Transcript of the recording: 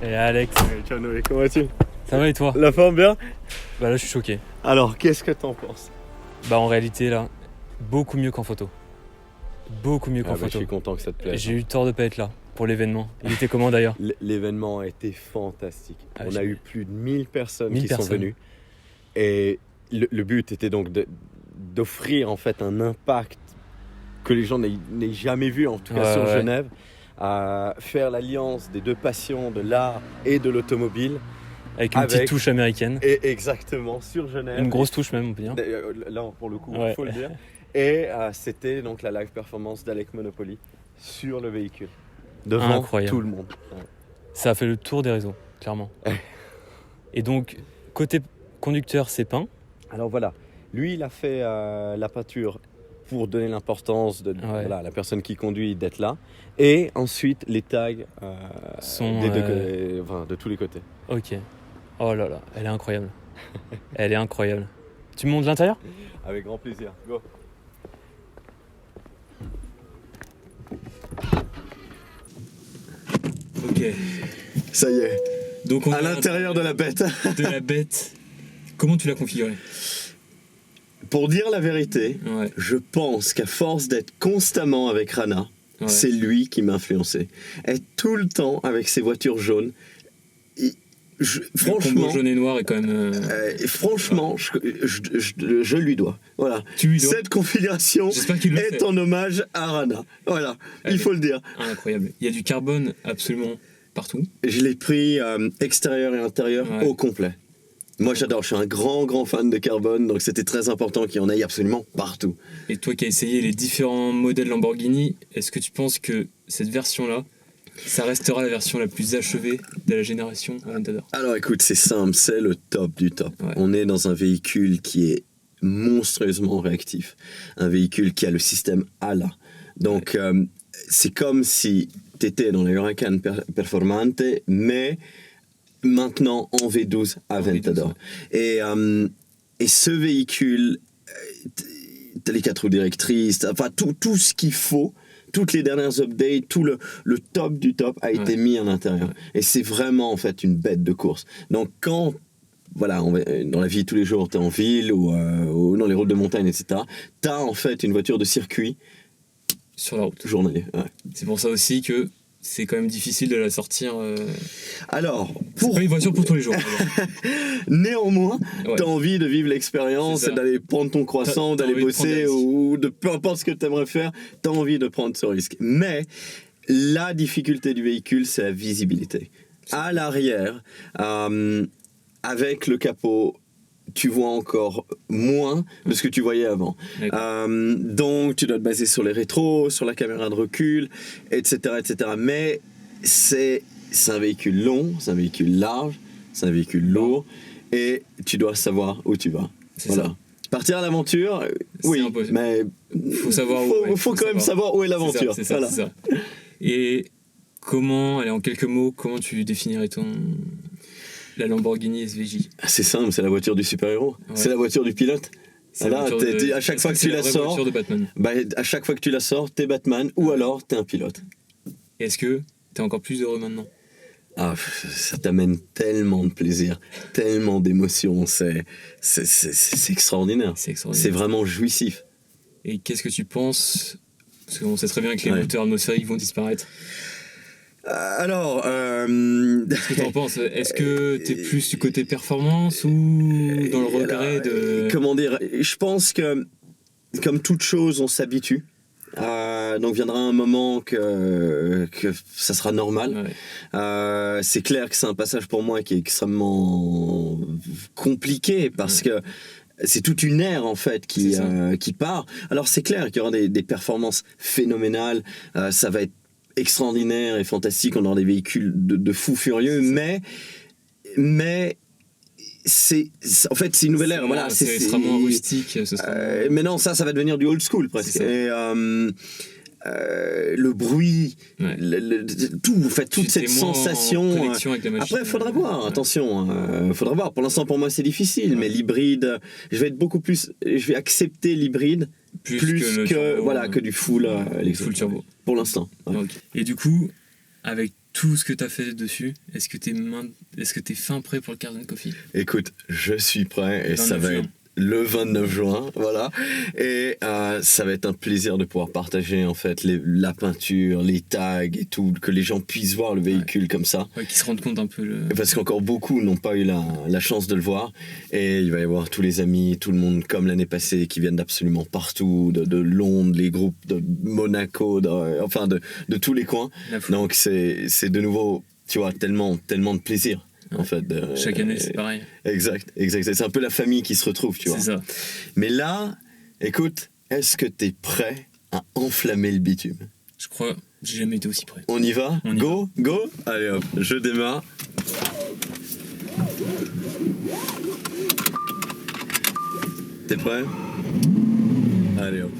Et Alex, Ciao Noé, comment vas-tu? ça va et toi? La forme bien? Bah là je suis choqué. Alors, qu'est-ce que t'en penses? Bah en réalité là, beaucoup mieux qu'en photo. Beaucoup mieux qu'en Je photo. suis content que ça te plaise. J'ai eu tort de pas être là pour l'événement. Il était comment d'ailleurs? L'événement a été fantastique. Ah, On a eu plus de 1000 personnes 1000 qui sont personnes. venues. Et le but était donc d'offrir en fait un impact que les gens n'aient jamais vu, en tout cas sur Genève, à faire l'alliance des deux passions de l'art et de l'automobile. Avec une petite touche américaine. Et exactement, sur Genève. Une grosse touche même, on peut dire. Là, pour le coup, il faut le dire. Et c'était donc la live performance d'Alec Monopoly sur le véhicule. Devant Incroyable. tout le monde. Ouais. Ça a fait le tour des réseaux, clairement. Et donc, côté conducteur, c'est peint. Alors voilà, lui, il a fait la peinture pour donner l'importance de la personne qui conduit d'être là. Et ensuite, les tags Sont, de tous les côtés. Ok. Oh là là, elle est incroyable. Elle est incroyable. Tu me montres l'intérieur? Avec grand plaisir. Go. Ok. Ça y est. Donc on à l'intérieur de la bête. De la bête. Comment tu l'as configuré? Pour dire la vérité, je pense qu'à force d'être constamment avec Rana, c'est lui qui m'a influencé. Être tout le temps avec ses voitures jaunes. Franchement, le combo jaune et noir est quand même. Franchement, je lui dois. Voilà. Tu lui dois. Cette configuration est en hommage à Rana. Voilà, il faut le dire. Incroyable. Il y a du carbone absolument partout. Je l'ai pris extérieur et intérieur au complet. Moi j'adore, je suis un grand fan de carbone, donc c'était très important qu'il y en ait absolument partout. Et toi qui as essayé les différents modèles Lamborghini, est-ce que tu penses que cette version-là, ça restera la version la plus achevée de la génération Aventador? Alors écoute, c'est simple, c'est le top du top. On est dans un véhicule qui est monstrueusement réactif, un véhicule qui a le système ALA. Donc c'est comme si tu étais dans les Huracan Performante, mais maintenant en V12 Aventador. Et ce véhicule, t'as les 4 roues directrices, enfin tout ce qu'il faut, toutes les dernières updates, tout le top du top a été mis à l'intérieur. Et c'est vraiment en fait une bête de course. Donc quand dans la vie de tous les jours, t'es en ville ou dans les routes de montagne, etc., t'as en fait une voiture de circuit sur la route journalier. C'est pour ça aussi que c'est quand même difficile de la sortir. Alors, c'est pas une voiture pour tous les jours. Néanmoins, t'as envie de vivre l'expérience, d'aller prendre ton croissant, d'aller bosser ou de peu importe ce que t'aimerais faire, t'as envie de prendre ce risque. Mais la difficulté du véhicule, c'est la visibilité. À l'arrière, avec le capot, tu vois encore moins de ce que tu voyais avant. Donc, tu dois te baser sur les rétros, sur la caméra de recul, etc. Mais c'est un véhicule long, c'est un véhicule large, c'est un véhicule lourd, et tu dois savoir où tu vas. Ça. Partir à l'aventure, mais faut quand même savoir où est l'aventure. C'est ça. Et allez, en quelques mots, comment tu définirais la Lamborghini SVJ? C'est simple, c'est la voiture du super-héros. C'est la voiture du pilote. À chaque fois que tu la sors, à chaque fois que tu la sors, t'es Batman ou alors t'es un pilote. Et est-ce que t'es encore plus heureux maintenant? Ça t'amène tellement de plaisir, tellement d'émotions, c'est extraordinaire. C'est vraiment jouissif. Et qu'est-ce que tu penses? Parce qu'on sait très bien que les moteurs atmosphériques vont disparaître. Alors, qu'est-ce que t'en penses? Est-ce que t'es plus du côté performance ou dans le regret de... Comment dire? Je pense que, comme toute chose, on s'habitue. Donc viendra un moment que ça sera normal. C'est clair que c'est un passage pour moi qui est extrêmement compliqué parce que c'est toute une ère en fait qui part. Alors c'est clair qu'il y aura des performances phénoménales, ça va être extraordinaire et fantastique, on aura des véhicules de fous furieux, mais en fait c'est une nouvelle ère. Voilà, c'est extrêmement rustique. Mais non, ça va devenir du old school presque. Et le bruit, tout, en fait, toute cette sensation. Après, il faudra voir, attention, faudra voir. Pour l'instant, pour moi, c'est difficile, mais l'hybride, je vais accepter l'hybride plus que du full électrique. Full turbo. Pour l'instant. Okay. Et du coup, avec tout ce que tu as fait dessus, est-ce que t'es fin prêt pour le Cardone Coffee? Écoute, je suis prêt et ça va être le 29 juin, voilà. Et ça va être un plaisir de pouvoir partager en fait la peinture, les tags et tout, que les gens puissent voir le véhicule comme ça. Ouais, qu'ils se rendent compte un peu. Parce qu'encore beaucoup n'ont pas eu la chance de le voir. Et il va y avoir tous les amis, tout le monde comme l'année passée, qui viennent d'absolument partout, de Londres, les groupes de Monaco, de tous les coins. Donc c'est de nouveau, tu vois, tellement de plaisir. En fait, chaque année, c'est pareil. Exact. C'est un peu la famille qui se retrouve, tu vois. C'est ça. Mais là, écoute, est-ce que t'es prêt à enflammer le bitume? Je crois, j'ai jamais été aussi prêt. On y va? Go. Allez hop, je démarre. T'es prêt? Allez hop.